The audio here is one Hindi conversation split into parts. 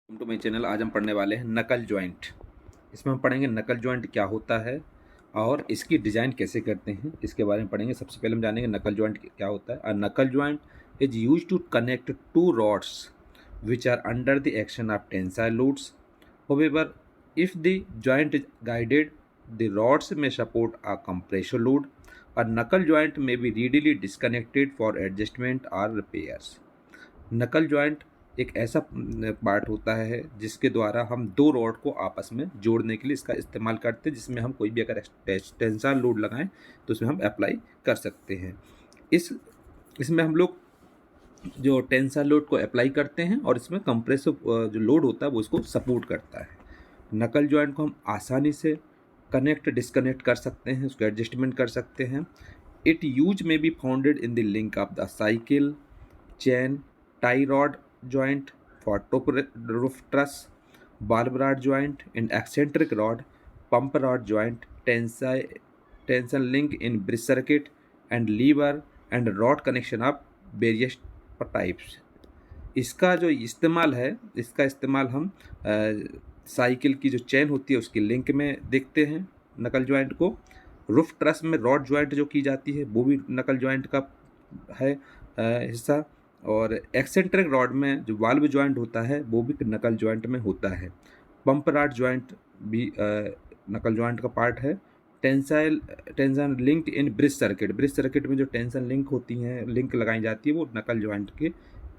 Welcome to my channel. आज हम पढ़ने वाले हैं नकल जॉइंट। इसमें हम पढ़ेंगे नकल जॉइंट क्या होता है और इसकी डिज़ाइन कैसे करते हैं, इसके बारे में पढ़ेंगे। सबसे पहले हम जानेंगे नकल जॉइंट क्या होता है। A knuckle joint is use to connect two rods which are under the action of tensile loads. However, if the joint is guided, the rods may support a compression load. A knuckle joint may be readily disconnected for adjustment or repairs. नकल जॉइंट एक ऐसा पार्ट होता है जिसके द्वारा हम दो रॉड को आपस में जोड़ने के लिए इसका इस्तेमाल करते हैं, जिसमें हम कोई भी अगर टेंसाइल लोड लगाएं तो उसमें हम अप्लाई कर सकते हैं। इसमें हम लोग जो टेंसाइल लोड को अप्लाई करते हैं और इसमें कंप्रेसिव जो लोड होता है वो इसको सपोर्ट करता है। नकल जॉइंट को हम आसानी से कनेक्ट डिस्कनेक्ट कर सकते हैं, उसको एडजस्टमेंट कर सकते हैं। इट यूज में B founded in the link of the cycle, chain, tie rod joint for top roof truss, valve rod joint in eccentric rod, pump rod joint, tension link in bridge circuit, and lever and rod connection of various types. इसका जो इस्तेमाल है, इसका इस्तेमाल हम साइकिल की जो चेन होती है उसकी लिंक में देखते हैं नकल जॉइंट को। रूफ ट्रस में रॉड जॉइंट जो की जाती है वो भी नकल जॉइंट का है हिस्सा। और एक्सेंट्रिक रॉड में जो वाल्व जॉइंट होता है वो भी नकल जॉइंट में होता है। पंप रॉड जॉइंट भी नकल जॉइंट का पार्ट है। Tension link in bridge circuit में जो टेंशन लिंक होती हैं, लिंक लगाई जाती है, वो नकल जॉइंट के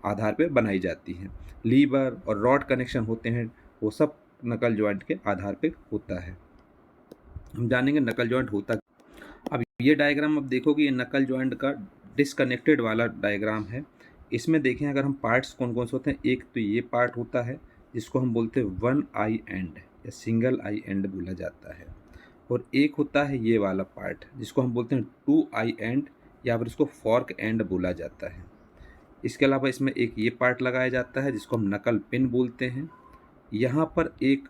आधार पर बनाई जाती हैं। लीवर और रॉड कनेक्शन होते हैं, वो सब नकल जॉइंट के आधार पर होता है। हम जानेंगे नकल जॉइंट होता। अब ये डायग्राम अब देखोगे, ये नकल जॉइंट का डिसकनेक्टेड वाला डायग्राम है। इसमें देखें अगर हम पार्ट्स कौन कौन से होते हैं, एक तो ये पार्ट होता है जिसको हम बोलते हैं वन आई एंड या सिंगल आई एंड बोला जाता है, और एक होता है ये वाला पार्ट जिसको हम बोलते हैं टू आई एंड या फिर इसको फॉर्क एंड बोला जाता है। इसके अलावा इसमें एक ये पार्ट लगाया जाता है जिसको हम नकल पिन बोलते हैं। यहाँ पर एक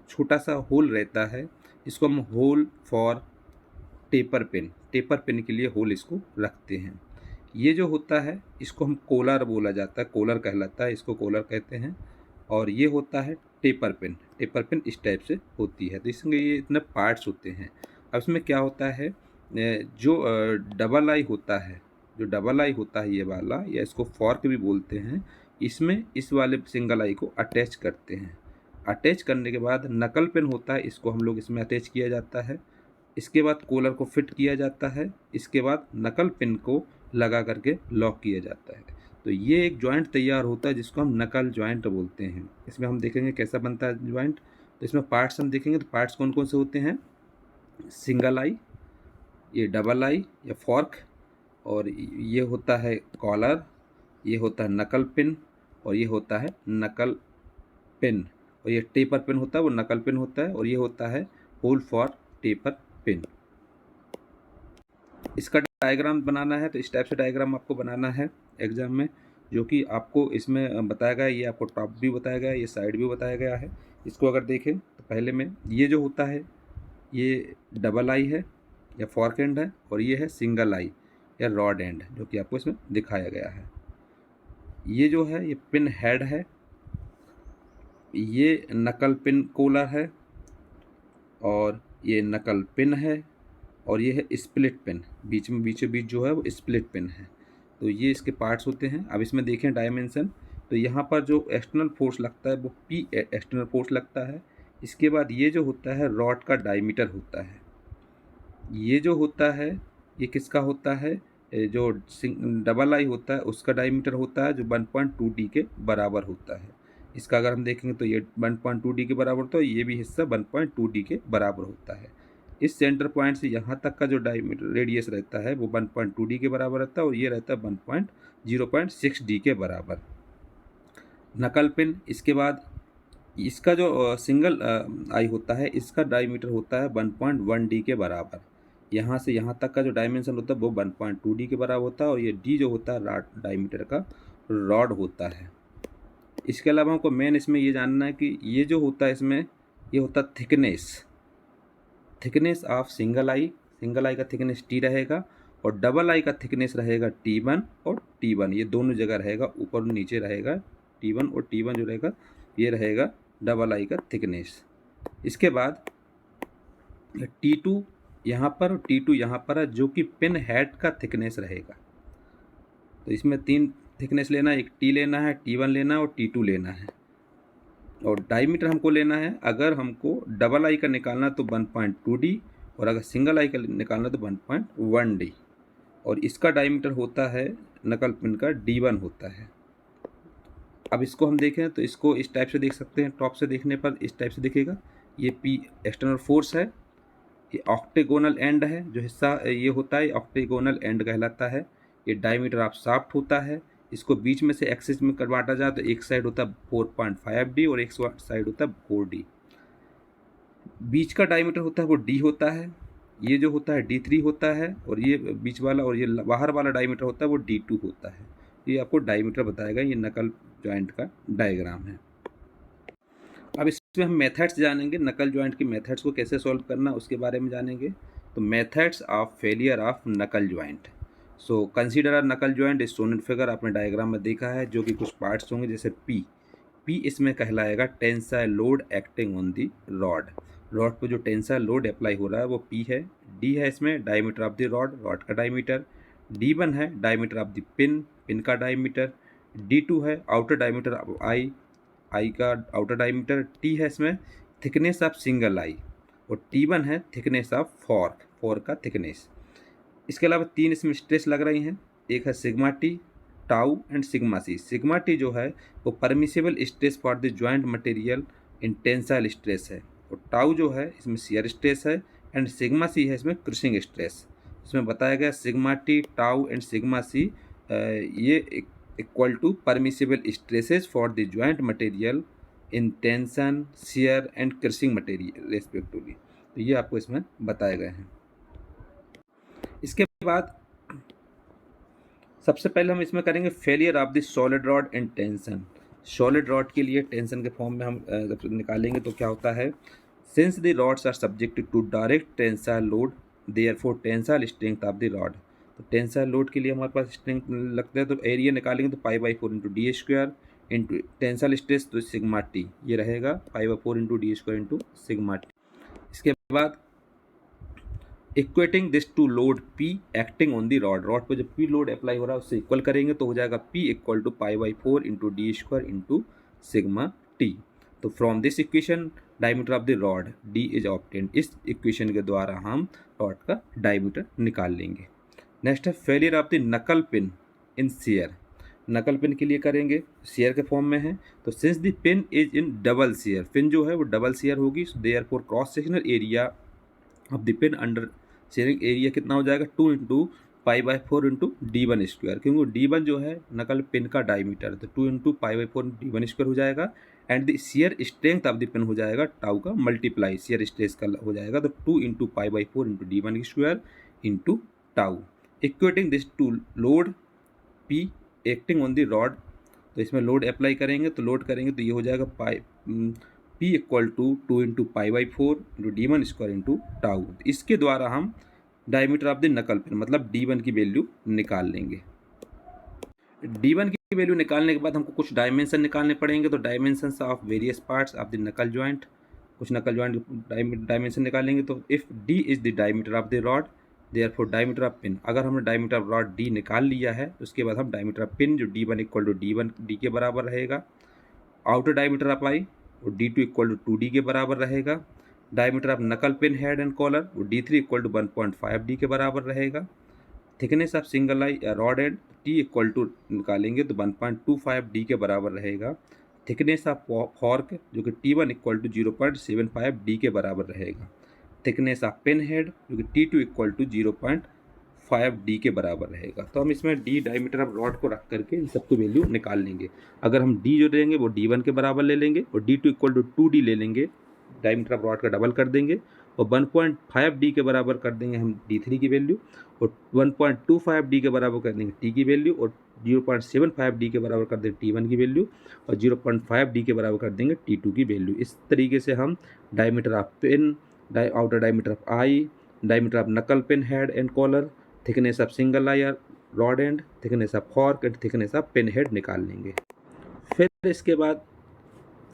छोटा सा होल रहता है, इसको हम होल फॉर टेपर पिन के लिए होल इसको रखते हैं। ये जो होता है इसको हम कोलर बोला जाता है, कोलर कहलाता है, इसको कोलर कहते हैं। और ये होता है टेपर पिन इस टाइप से होती है। तो इसमें ये इतने पार्ट्स होते हैं। अब इसमें क्या होता है, जो डबल आई होता है ये वाला, या इसको फॉर्क भी बोलते हैं, इसमें इस वाले सिंगल आई को अटैच करते हैं। अटैच करने के बाद नकल पिन होता है, इसको हम लोग इसमें अटैच किया जाता है। इसके बाद कोलर को फिट किया जाता है, इसके बाद नकल पिन को लगा करके लॉक किया जाता है। तो ये एक जॉइंट तैयार होता है जिसको हम नकल जॉइंट बोलते हैं। इसमें हम देखेंगे कैसा बनता है जॉइंट। तो इसमें पार्ट्स हम देखेंगे, तो पार्ट्स कौन कौन से होते हैं, सिंगल आई, ये डबल आई या फॉर्क, और ये होता है कॉलर, ये होता है नकल पिन, और ये होता है नकल पिन, और ये टेपर पिन होता है वो नकल पिन होता है, और ये होता है होल फॉर टेपर पिन। इसका डायग्राम बनाना है तो इस टाइप से डायग्राम आपको बनाना है एग्जाम में, जो कि आपको इसमें बताया गया है। ये आपको टॉप भी बताया गया है, ये साइड भी बताया गया है। इसको अगर देखें तो पहले में ये जो होता है ये डबल आई है या फॉर्क एंड है, और ये है सिंगल आई या रॉड एंड, जो कि आपको इसमें दिखाया गया है। ये जो है ये पिन हेड है, ये नकल पिन कोलर है, और ये नकल पिन है, और ये है स्प्लिट पिन, बीचों बीच जो है वो स्प्लिट पिन है। तो ये इसके पार्ट्स होते हैं। अब इसमें देखें डायमेंशन, तो यहाँ पर जो एक्सटर्नल फोर्स लगता है वो पी एक्सटर्नल फोर्स लगता है। इसके बाद ये जो होता है रॉड का डायमीटर होता है। ये जो होता है ये किसका होता है, जो डबल आई होता है उसका डायमीटर होता है जो 1.2 डी के बराबर होता है। इसका अगर हम देखेंगे तो ये 1.2 डी के बराबर होता है, ये भी हिस्सा 1.2 डी के बराबर होता है। इस सेंटर पॉइंट से यहाँ तक का जो डायमीटर रेडियस रहता है वो 1.2 डी के बराबर रहता है, और ये रहता है 0.6 डी के बराबर। नकल पिन, इसके बाद इसका जो सिंगल आई होता है इसका डायमीटर होता है 1.1 डी के बराबर। यहाँ से यहाँ तक का जो डायमेंशन होता है वो 1.2 डी के बराबर होता है, और ये डी जो होता है डायमीटर का रॉड होता है। इसके अलावा हमको मेन इसमें ये जानना है कि ये जो होता है इसमें ये होता है थिकनेस ऑफ सिंगल आई का थिकनेस टी रहेगा, और डबल आई का थिकनेस रहेगा T1 और T1, ये दोनों जगह रहेगा, ऊपर और नीचे रहेगा T1 और T1 जो रहेगा ये रहेगा डबल आई का थिकनेस। इसके बाद T2 यहाँ पर और T2 यहाँ पर है, जो कि पिन हेड का थिकनेस रहेगा। तो इसमें 3 थिकनेस लेना है, एक T लेना है, T1 लेना है और T2 लेना है। और डायमीटर हमको लेना है, अगर हमको डबल आई का निकालना तो 1.2D और अगर सिंगल आई का निकालना तो 1.1D। और इसका डायमीटर होता है नकल पिन का D1 होता है। अब इसको हम देखें तो इसको इस टाइप से देख सकते हैं, टॉप से देखने पर इस टाइप से दिखेगा। ये P एक्सटर्नल फोर्स है, ये ऑक्टेगोनल एंड है, जो हिस्सा ये होता है ऑक्टेगोनल एंड कहलाता है। ये डायमीटर ऑफ शाफ्ट होता है। इसको बीच में से एक्सिस में बांटा जाए तो एक साइड होता है 4.5D और एक साइड होता है 4D। बीच का डायमीटर होता है वो D होता है, ये जो होता है D3 होता है, और ये बीच वाला और ये बाहर वाला डायमीटर होता है वो D2 होता है। ये आपको डायमीटर बताएगा। ये नकल जॉइंट का डायग्राम है। अब इसमें हम मेथड्स जानेंगे, नकल जॉइंट की मेथड्स को कैसे सॉल्व करना उसके बारे में जानेंगे। तो मेथड्स ऑफ फेलियर ऑफ नकल joint. So consider a knuckle joint is shown in figure, आपने डायग्राम में देखा है, जो कि कुछ पार्ट्स होंगे जैसे पी इसमें कहलाएगा tensile load acting on the rod. Rod पर जो टेंसाइल लोड अप्लाई हो रहा है वो P है। D है इसमें डायमीटर ऑफ द रॉड का डायमीटर। D1 है डायमीटर ऑफ द पिन का डायमीटर। D2 है आउटर डायमीटर ऑफ आई का आउटर डायमीटर। T है इसमें थिकनेस ऑफ सिंगल आई, और T1 है थिकनेस ऑफ फॉर्क का थिकनेस। इसके अलावा 3 इसमें स्ट्रेस लग रही हैं, एक है sigma T, tau and sigma C. Sigma T जो है वो permissible stress for the joint material in tensile stress है, और टाउ जो है इसमें शियर स्ट्रेस है, एंड सिग्मा सी है इसमें क्रुशिंग स्ट्रेस। इसमें बताया गया sigma T, tau and sigma C ये equal to permissible stresses for the joint material in tension, shear and crushing material respectively. तो ये आपको इसमें बताए गए हैं। इसके बाद सबसे पहले हम इसमें करेंगे failure of the solid rod and tension. Solid rod के लिए टेंशन के फॉर्म में हम जब निकालेंगे तो क्या होता है, since the rods are subjected to direct tensile load therefore tensile strength of the rod. तो टेंसाइल लोड के लिए हमारे पास स्ट्रेंथ लगता है, तो एरिया निकालेंगे तो π/4 into D square into tensile stress तो सिग्मा टी, ये रहेगा π/4 into D square into sigma T. इसके बाद equating this to load P acting on the rod पर जब P लोड अप्लाई हो रहा है उससे इक्वल करेंगे तो हो जाएगा P equal to π/4 into D square into sigma T. तो from this equation diameter of the rod D is obtained. इस इक्वेशन के द्वारा हम रॉड का डायमीटर निकाल लेंगे। नेक्स्ट है failure of the knuckle pin in shear. नकल पिन के लिए करेंगे, शेयर के फॉर्म में है, तो since the pin is in double share, pin जो है वो डबल शेयर होगी, therefore cross sectional area of the pin under sharing area कितना हो जाएगा 2 इंटू π/4 इंटू D1 स्क्वायर, क्योंकि D1 जो है नकल पिन का डायमीटर, तो 2 इंटू π/4 D1 स्क्वायर हो जाएगा, and the shear strength of the pin हो जाएगा टाउ का मल्टीप्लाई शेयर स्ट्रेस का हो जाएगा, तो 2 into π/4 into D1 square into tau. Equating this to load P acting on the rod, तो इसमें लोड अप्लाई करेंगे तो ये हो जाएगा P equal to 2 into π/4 into D1 square into tau. इसके द्वारा हम diameter of the knuckle pin मतलब D1 की वैल्यू निकाल लेंगे। D1 की वैल्यू निकालने के बाद हमको कुछ डायमेंशन निकालने पड़ेंगे, तो dimensions of various parts of the नकल जॉइंट, कुछ नकल जॉइंट डायमेंशन निकालेंगे। तो if D is the diameter of the rod therefore diameter of pin, अगर हमने डायमीटर ऑफ रॉड D निकाल लिया है तो उसके बाद हम डायमीटर ऑफ पिन जो D1 इक्वल टू D के बराबर रहेगा, आउटर डायमीटर ऑफ आई वो D2 इक्वल टू 2D के बराबर रहेगा, diameter of knuckle pin head and collar वो D3 इक्वल टू 1.5D के बराबर रहेगा, थिकनेस ऑफ सिंगल आई या rod end T equal to निकालेंगे तो 1.25D के बराबर रहेगा, थिकनेस ऑफ फॉर्क जो कि T1 इक्वल टू 0.75D के बराबर रहेगा, थिकनेस ऑफ पिन हेड जो कि T2 इक्वल टू 0.5D के बराबर रहेगा। तो हम इसमें D डायमीटर ऑफ रॉड को रख करके इन सबको वैल्यू निकाल लेंगे। अगर हम D जो लेंगे वो D1 के बराबर ले लेंगे और D2 इक्वल टू 2D ले लेंगे, डायमीटर ऑफ रॉड का डबल कर देंगे और 1.5D के बराबर कर देंगे हम D3 की वैल्यू, और 1.25D के बराबर कर देंगे T की वैल्यू, और 0.75D के बराबर कर देंगे T1 की वैल्यू, और 0.5D के बराबर कर देंगे T2 की वैल्यू। इस तरीके से हम diameter of pin, outer diameter of eye, diameter of knuckle pin head and collar, thickness of single eye rod end, thickness of fork end thickness of pin head निकाल लेंगे। फिर इसके बाद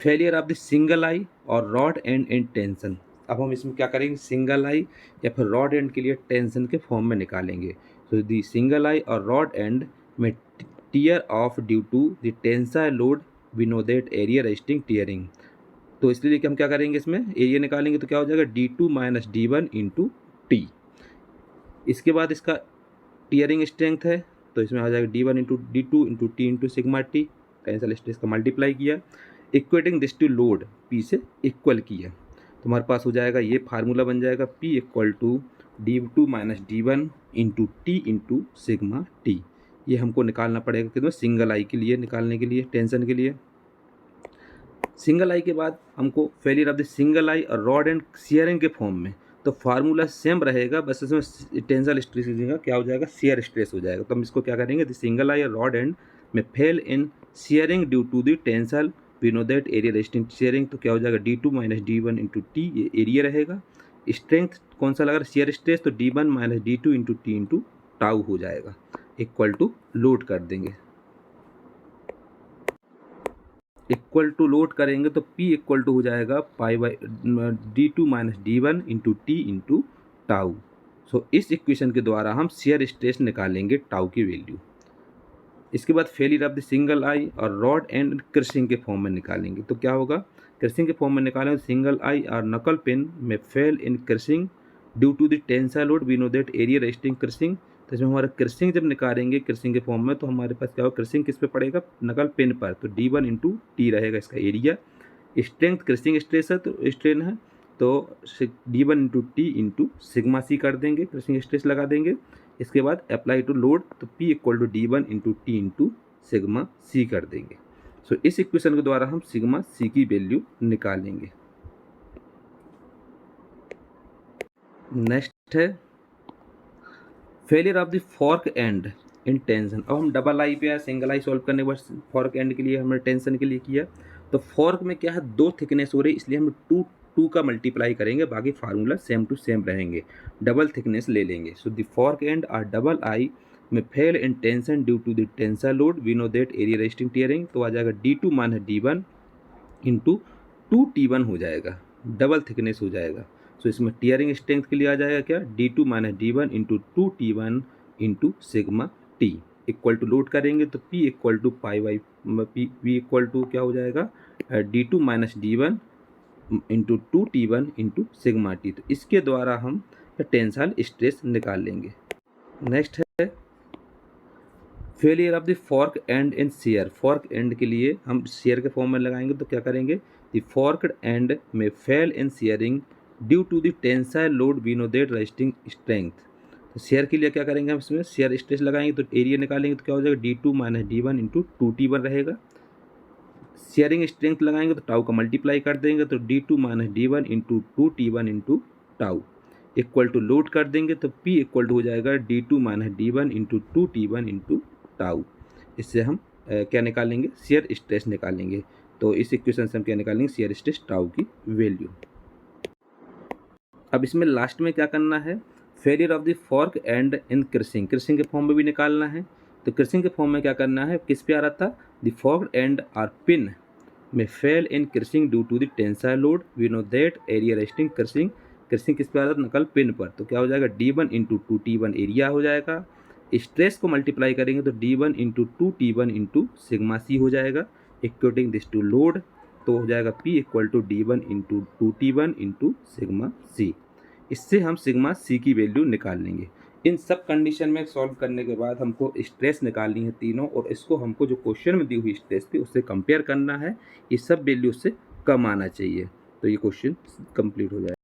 failure of the single eye और रॉड एंड इन टेंशन। अब हम इसमें क्या करेंगे, सिंगल आई या फिर रॉड एंड के लिए टेंशन के फॉर्म में निकालेंगे। तो दी सिंगल आई और रॉड एंड में tear off due to the tensile load we know that area resisting tearing. तो इसलिए कि हम क्या करेंगे, इसमें एरिया निकालेंगे तो क्या हो जाएगा D2 minus D1 into T. इसके बाद इसका टीयरिंग स्ट्रेंथ है तो इसमें आ जाएगा D1 into D2 into T into sigma T, tensile stress का मल्टीप्लाई किया, equating this to load P से इक्वल किया तो हमारे पास हो जाएगा ये फार्मूला बन जाएगा P equal to D2 minus D1 into T into sigma T. ये हमको निकालना पड़ेगा कितना, सिंगल आई के लिए निकालने के लिए, टेंशन के लिए। सिंगल आई के बाद हमको failure of the single eye और रॉड एंड शेयरिंग के फॉर्म में, तो फार्मूला सेम रहेगा, बस इसमें टेंसाइल स्ट्रेस की जगह क्या हो जाएगा, शेयर स्ट्रेस हो जाएगा। तो हम इसको क्या करेंगे, द सिंगल आई और रॉड एंड में fail in shearing due to the tensile we know that area resisting shearing, तो क्या हो जाएगा D2 minus D1 into T, ये एरिया रहेगा। स्ट्रेंथ कौन सा लगा रहा है, शेयर स्ट्रेस, तो D1 minus D2 into T into tau हो जाएगा, इक्वल टू लोड कर देंगे। इक्वल टू लोड करेंगे तो P इक्वल टू हो जाएगा pi by D2 minus D1 into T into tau. So इस इक्वेशन के द्वारा हम शेयर स्ट्रेस निकालेंगे टाउ की वैल्यू। इसके बाद failure of the single eye और रॉड एंड क्रशिंग के फॉर्म में निकालेंगे तो क्या होगा, क्रशिंग के फॉर्म में निकालेंगे सिंगल आई और नकल पेन में fail in crushing due to the tensile load we know that area resisting crushing. तो इसमें हमारा क्रशिंग जब निकालेंगे क्रशिंग के फॉर्म में तो हमारे पास क्या होगा, क्रशिंग किस पे पड़ेगा, नकल पेन पर, तो D1 इंटू टी रहेगा इसका एरिया। स्ट्रेंथ क्रशिंग स्ट्रेस है तो स्ट्रेन है तो D1 into T into sigma C कर देंगे, क्रशिंग स्ट्रेस लगा देंगे। इसके बाद अप्लाई टू लोड तो P equal to D1 into T into sigma C कर देंगे। सो इस इक्वेशन के द्वारा हम सिग्मा सी की वैल्यू निकालेंगे। नेक्स्ट है failure of the fork and in tension. अब हम डबल आई पे या सिंगल आई सॉल्व करने के बाद फॉर्क एंड के लिए हमने टेंशन के लिए किया, तो फॉर्क में क्या है, दो थिकनेस हो रही है इसलिए हम टू का मल्टीप्लाई करेंगे, बाकी फार्मूला सेम टू सेम रहेंगे, डबल थिकनेस ले लेंगे। So the fork end or double eye में fail in tension due to the tensile load we know that area resisting tearing, तो आ जाएगा D2 minus D1 into 2T1 हो जाएगा, डबल थिकनेस हो जाएगा। सो इसमें टीयरिंग स्ट्रेंथ के लिए आ जाएगा क्या, D2 minus D1 into 2T1 into sigma T, equal to load करेंगे तो P equal to pi by P equal to क्या हो जाएगा, D2 minus D1 into 2T1 into sigma T. तो इसके द्वारा हम टेंसाइल स्ट्रेस निकाल लेंगे। नेक्स्ट है failure of the fork and in share. Fork and के लिए हम शेयर के फॉर्म में लगाएंगे तो क्या करेंगे, द फॉर्कड एंड में fail in shearing due to the tensile load we know that resisting strength. तो शेयर के लिए क्या करेंगे, हम इसमें शेयर स्ट्रेस लगाएंगे तो एरिया निकालेंगे तो क्या हो जाएगा, D2 minus D1 into 2T1 रहेगा। शेयरिंग स्ट्रेंथ लगाएंगे तो टाउ का मल्टीप्लाई कर देंगे तो D2 minus D1 into 2T1 into tau, equal to load कर देंगे तो P इक्वल टू हो जाएगा D2 minus D1 into 2T1 into tau. इससे हम क्या निकालेंगे, शेयर स्ट्रेस निकालेंगे। तो इस इक्वेशन से हम क्या निकालेंगे, शेयर स्ट्रेस टाउ की वैल्यू। अब इसमें लास्ट में क्या करना है, failure of the fork and in crushing, crushing के फॉर्म में भी निकालना है। तो क्रशिंग के फॉर्म में क्या करना है, किस पे आ रहा था, the fork end or pin में fail in crushing due to the tensile load we know that area resisting crushing. Crushing किस पे आ रहा था, नकल पिन पर, तो क्या हो जाएगा, D1 इंटू 2T1 एरिया हो जाएगा। स्ट्रेस को मल्टीप्लाई करेंगे तो D1 into 2T1 into sigma सी हो जाएगा, इक्वेटिंग दिस टू लोड, तो हो जाएगा P equal to D1 into 2T1 into sigma C. इससे हम सिग्मा सी की वैल्यू निकाल लेंगे। इन सब कंडीशन में सॉल्व करने के बाद हमको स्ट्रेस निकालनी है तीनों, और इसको हमको जो क्वेश्चन में दी हुई स्ट्रेस थी उससे कंपेयर करना है, ये सब वैल्यू उससे कम आना चाहिए, तो ये क्वेश्चन कंप्लीट हो जाएगा।